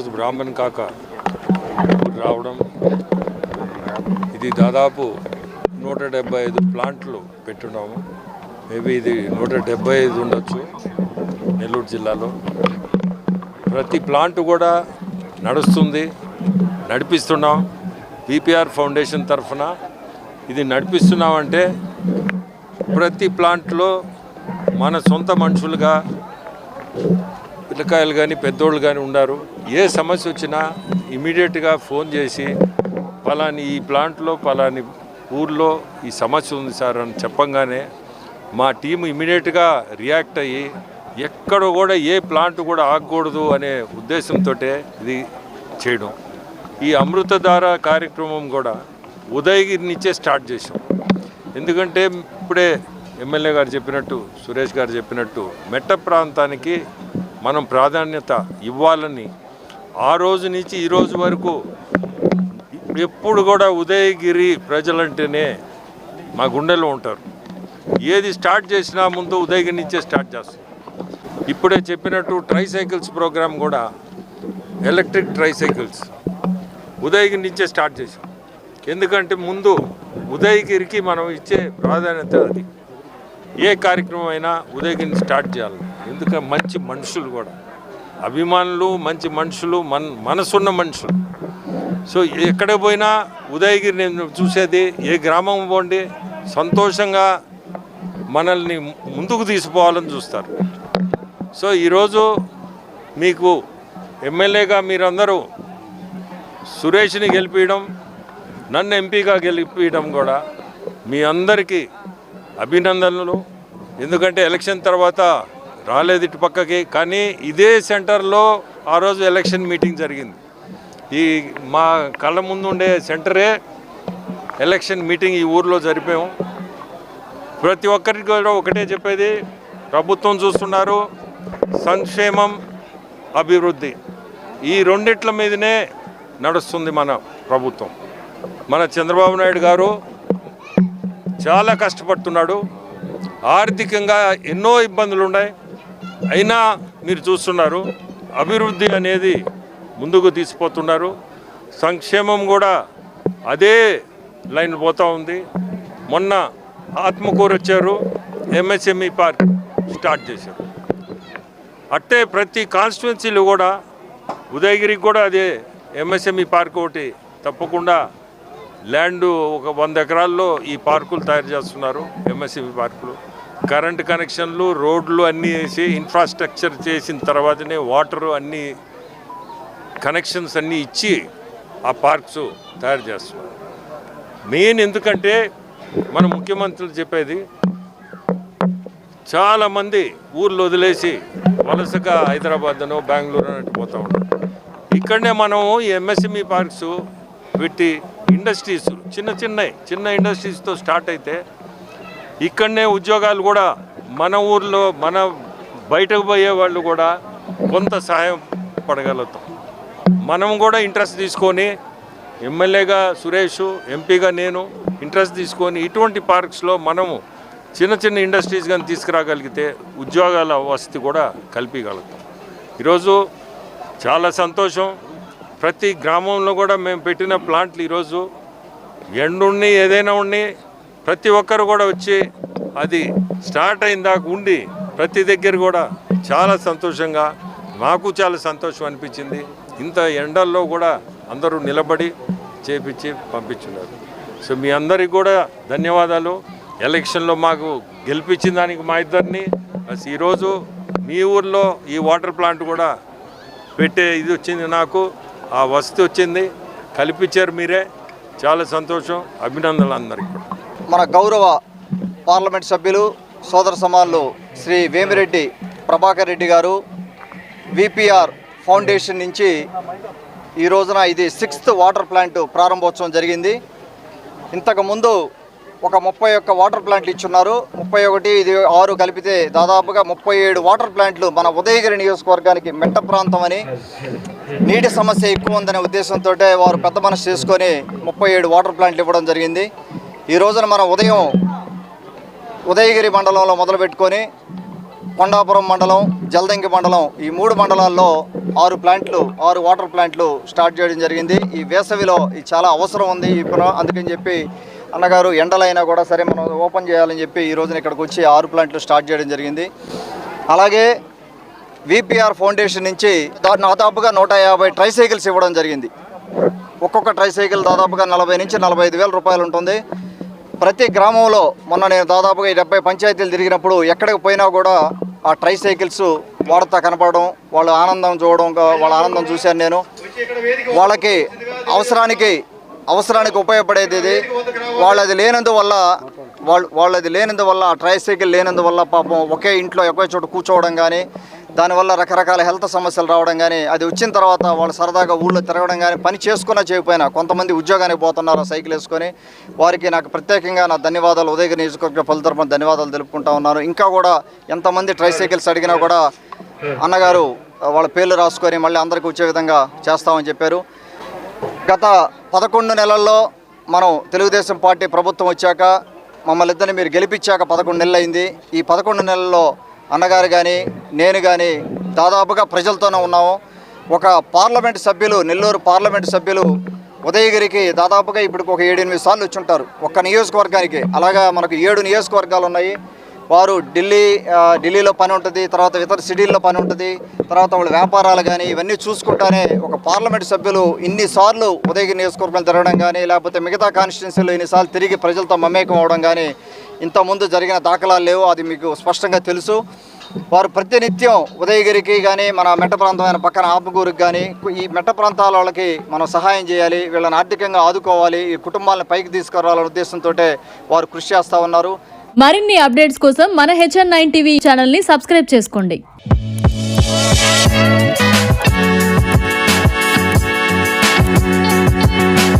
ఈరోజు బ్రాహ్మణ్ కాక రావడం, ఇది దాదాపు 175 ప్లాంట్లు పెట్టున్నాము. మేబీ ఇది 175 ఉండొచ్చు నెల్లూరు జిల్లాలో. ప్రతి ప్లాంట్ కూడా నడుస్తుంది, నడిపిస్తున్నాం. పీపీఆర్ ఫౌండేషన్ తరఫున ఇది నడిపిస్తున్నామంటే ప్రతి ప్లాంట్లో మన సొంత మనుషులుగా పిల్లకాయలు కానీ పెద్దోళ్ళు కానీ ఉన్నారు. ఏ సమస్య వచ్చినా ఇమీడియట్గా ఫోన్ చేసి పలాని ఈ ప్లాంట్లో పలాని ఊర్లో ఈ సమస్య ఉంది సార్ అని చెప్పంగానే మా టీం ఇమీడియట్గా రియాక్ట్ అయ్యి ఎక్కడ కూడా ఏ ప్లాంట్ కూడా ఆగకూడదు అనే ఉద్దేశంతో ఇది చేయడం. ఈ అమృతధార కార్యక్రమం కూడా ఉదయగిరి నుంచే స్టార్ట్ చేసాం. ఎందుకంటే ఇప్పుడే ఎమ్మెల్యే గారు చెప్పినట్టు, సురేష్ గారు చెప్పినట్టు మెట్ట ప్రాంతానికి మనం ప్రాధాన్యత ఇవ్వాలని ఆ రోజు నుంచి ఈ రోజు వరకు ఎప్పుడు కూడా ఉదయగిరి ప్రజలంటేనే మా గుండెలో ఉంటారు. ఏది స్టార్ట్ చేసినా ముందు ఉదయగిరి నుంచే స్టార్ట్ చేస్తాం. ఇప్పుడే చెప్పినట్టు ట్రైసైకిల్స్ ప్రోగ్రాం కూడా ఎలక్ట్రిక్ ట్రైసైకిల్స్ ఉదయగిరి నుంచే స్టార్ట్ చేసాం. ఎందుకంటే ముందు ఉదయగిరికి మనం ఇచ్చే ప్రాధాన్యత అది. ఏ కార్యక్రమం అయినా ఉదయగిరిని స్టార్ట్ చేయాలి. ఎందుకంటే మంచి మనుషులు కూడా, అభిమానులు, మంచి మనుషులు, మనసున్న మనుషులు. సో ఎక్కడ పోయినా ఉదయగిరి నేను చూసేది, ఏ గ్రామం పోండి సంతోషంగా మనల్ని ముందుకు తీసుకుపోవాలని చూస్తారు. సో ఈరోజు మీకు ఎమ్మెల్యేగా మీరందరూ సురేష్ని గెలిపించడం, నన్ను ఎంపీగా గెలిపించడం కూడా మీ అందరికీ అభినందనలు. ఎందుకంటే ఎలక్షన్ తర్వాత రాలేదు ఇటు పక్కకి, కానీ ఇదే సెంటర్లో ఆ రోజు ఎలక్షన్ మీటింగ్ జరిగింది. ఈ మా కళ్ళ ముందు ఉండే సెంటరే ఎలక్షన్ మీటింగ్ ఈ ఊర్లో జరిపాము. ప్రతి ఒక్కరికి కూడా ఒకటే చెప్పేది, ప్రభుత్వం చూస్తున్నారు, సంక్షేమం, అభివృద్ధి, ఈ రెండిట్ల మీదనే నడుస్తుంది మన ప్రభుత్వం. మన చంద్రబాబు నాయుడు గారు చాలా కష్టపడుతున్నాడు. ఆర్థికంగా ఎన్నో ఇబ్బందులు ఉన్నాయి, అయినా మీరు చూస్తున్నారు అభివృద్ధి అనేది ముందుకు తీసుకుపోతున్నారు. సంక్షేమం కూడా అదే లైన్ పోతూ ఉంది. మొన్న ఆత్మకూరు వచ్చారు, ఎంఎస్ఎంఈ పార్క్ స్టార్ట్ చేశారు. అట్టే ప్రతి కాన్స్టిట్యున్సీలు కూడా ఉదయగిరికి కూడా అదే ఎంఎస్ఎంఈ పార్క్ ఒకటి తప్పకుండా ల్యాండ్ ఒక 100 ఎకరాల్లో ఈ పార్కులు తయారు చేస్తున్నారు. ఎంఎస్ఎంఈ పార్కులు కరెంటు కనెక్షన్లు, రోడ్లు అన్నీ వేసి ఇన్ఫ్రాస్ట్రక్చర్ చేసిన తర్వాతనే వాటరు అన్నీ కనెక్షన్స్ అన్నీ ఇచ్చి ఆ పార్క్స్ తయారు చేస్తున్నారు. మెయిన్ ఎందుకంటే మన ముఖ్యమంత్రులు చెప్పేది, చాలామంది ఊర్లు వదిలేసి వలసగా హైదరాబాద్నో బెంగళూరు అన్నట్టు పోతూ ఉన్నారు. ఇక్కడనే మనం ఈ ఎంఎస్ఎంఈ పార్క్స్ పెట్టి ఇండస్ట్రీస్ చిన్న ఇండస్ట్రీస్తో స్టార్ట్ అయితే ఇక్కడనే ఉద్యోగాలు కూడా మన ఊర్లో మన బయటకు పోయే వాళ్ళు కూడా కొంత సహాయం పడగలుగుతాం. మనం కూడా ఇంట్రెస్ట్ తీసుకొని, ఎమ్మెల్యేగా సురేష్, ఎంపీగా నేను ఇంట్రెస్ట్ తీసుకొని ఇటువంటి పార్క్స్లో మనము చిన్న ఇండస్ట్రీస్ కానీ తీసుకురాగలిగితే ఉద్యోగాల వసతి కూడా కల్పించగలుగుతాం. ఈరోజు చాలా సంతోషం. ప్రతి గ్రామంలో కూడా మేము పెట్టిన ప్లాంట్లు ఈరోజు ఎండుండి ఏదైనా ఉండి ప్రతి ఒక్కరు కూడా వచ్చి అది స్టార్ట్ అయిన దాకా ఉండి ప్రతి దగ్గర కూడా చాలా సంతోషంగా, మాకు చాలా సంతోషం అనిపించింది. ఇంత ఎండల్లో కూడా అందరూ నిలబడి చేపించి పంపించున్నారు. సో మీ అందరికీ కూడా ధన్యవాదాలు. ఎలక్షన్లో మాకు గెలిపించిన దానికి మా ఇద్దరిని, ఈరోజు మీ ఊర్లో ఈ వాటర్ ప్లాంట్ కూడా పెట్టే ఇది వచ్చింది, నాకు ఆ వసతి వచ్చింది, కల్పించారు మీరే. చాలా సంతోషం, అభినందనలు అందరికీ. మన గౌరవ పార్లమెంట్ సభ్యులు సోదర సమానులు శ్రీ వేమిరెడ్డి ప్రభాకర్ రెడ్డి గారు విపిఆర్ ఫౌండేషన్ నుంచి ఈ రోజున ఇది 6th వాటర్ ప్లాంట్ ప్రారంభోత్సవం జరిగింది. ఇంతకుముందు ఒక 31 వాటర్ ప్లాంట్లు ఇచ్చున్నారు. 31 ఇది 6 కలిపితే దాదాపుగా 37 వాటర్ ప్లాంట్లు మన ఉదయగిరి నియోజకవర్గానికి మెట్ట ప్రాంతం అని, నీటి సమస్య ఎక్కువ ఉందనే ఉద్దేశంతో వారు పెద్ద మనసు చేసుకొని 37 వాటర్ ప్లాంట్లు ఇవ్వడం జరిగింది. ఈ రోజున మనం ఉదయగిరి మండలంలో మొదలుపెట్టుకొని కొండాపురం మండలం, జలదంకి మండలం, ఈ 3 మండలాల్లో 6 వాటర్ ప్లాంట్లు స్టార్ట్ చేయడం జరిగింది. ఈ వేసవిలో ఇది చాలా అవసరం ఉంది ఇప్పుడు, అందుకని చెప్పి అన్నగారు ఎండలైనా కూడా సరే మనం ఓపెన్ చేయాలని చెప్పి ఈ రోజున ఇక్కడికి వచ్చి 6 ప్లాంట్లు స్టార్ట్ చేయడం జరిగింది. అలాగే విపిఆర్ ఫౌండేషన్ నుంచి దాదాపుగా 150 ట్రైసైకిల్స్ ఇవ్వడం జరిగింది. ఒక్కొక్క ట్రైసైకిల్ దాదాపుగా 40 నుంచి 45 వేల రూపాయలు ఉంటుంది. ప్రతి గ్రామంలో మొన్న నేను దాదాపుగా 70 పంచాయతీలు తిరిగినప్పుడు ఎక్కడికి పోయినా కూడా ఆ ట్రైసైకిల్స్ వాడుతా కనపడడం, వాళ్ళ ఆనందం చూడడం, వాళ్ళ ఆనందం చూశాను నేను. వాళ్ళకి అవసరానికి ఉపయోగపడేది ఇది. వాళ్ళది లేనందువల్ల ఆ ట్రైసైకిల్ లేనందువల్ల పాపం ఒకే ఇంట్లో ఒకే చోట కూర్చోవడం కానీ, దానివల్ల రకరకాల హెల్త్ సమస్యలు రావడం కానీ, అది వచ్చిన తర్వాత వాళ్ళు సరదాగా ఊళ్ళో తిరగడం కానీ, పని చేసుకున్నా చేయకపోయినా కొంతమంది ఉద్యోగానికి పోతున్నారు సైకిల్ వేసుకొని. వారికి నాకు ప్రత్యేకంగా నా ధన్యవాదాలు, ఉదయగిరి నియోజకవర్గ ప్రజల తరపున ధన్యవాదాలు తెలుపుకుంటా ఉన్నాను. ఇంకా కూడా ఎంతమంది ట్రైసైకిల్స్ అడిగినా కూడా అన్నగారు వాళ్ళ పేర్లు రాసుకొని మళ్ళీ అందరికీ వచ్చే విధంగా చేస్తామని చెప్పారు. గత 11 నెలల్లో మనం తెలుగుదేశం పార్టీ ప్రభుత్వం వచ్చాక మమ్మల్ని ఇద్దరిని మీరు గెలిపించాక 11 నెలలు అయింది. ఈ 11 నెలల్లో అన్నగారు కానీ నేను కానీ దాదాపుగా ప్రజలతోనే ఉన్నాము. ఒక నెల్లూరు పార్లమెంట్ సభ్యులు ఉదయగిరికి దాదాపుగా ఇప్పుడు ఒక 7-8 సార్లు వచ్చి ఉంటారు ఒక్క నియోజకవర్గానికి. అలాగా మనకు 7 నియోజకవర్గాలు ఉన్నాయి. వారు ఢిల్లీలో పని ఉంటుంది, తర్వాత ఇతర సిటీల్లో పని ఉంటుంది, తర్వాత వాళ్ళ వ్యాపారాలు కానీ ఇవన్నీ చూసుకుంటానే ఒక పార్లమెంట్ సభ్యులు ఇన్నిసార్లు ఉదయగిరి నియోజకవర్గం తిరగడం కానీ, లేకపోతే మిగతా కాన్స్టిట్యున్సీలో ఇన్నిసార్లు తిరిగి ప్రజలతో మమేకం అవడం కానీ ఇంతకుముందు జరిగిన దాఖలాలు లేవు. అది మీకు స్పష్టంగా తెలుసు. వారు ప్రతినిత్యం ఉదయగిరికి కానీ, మన మెట్ట ప్రాంతమైన పక్కన ఆపుగూరుకి కానీ, ఈ మెట్ట ప్రాంతాల వాళ్ళకి మనం సహాయం చేయాలి, వీళ్ళని ఆర్థికంగా ఆదుకోవాలి, ఈ కుటుంబాలను పైకి తీసుకురావాలనే ఉద్దేశంతో వారు కృషి చేస్తూ ఉన్నారు. మరిన్ని అప్డేట్స్ కోసం మన HN9 టీవీ ఛానల్ని సబ్స్క్రైబ్ చేసుకోండి.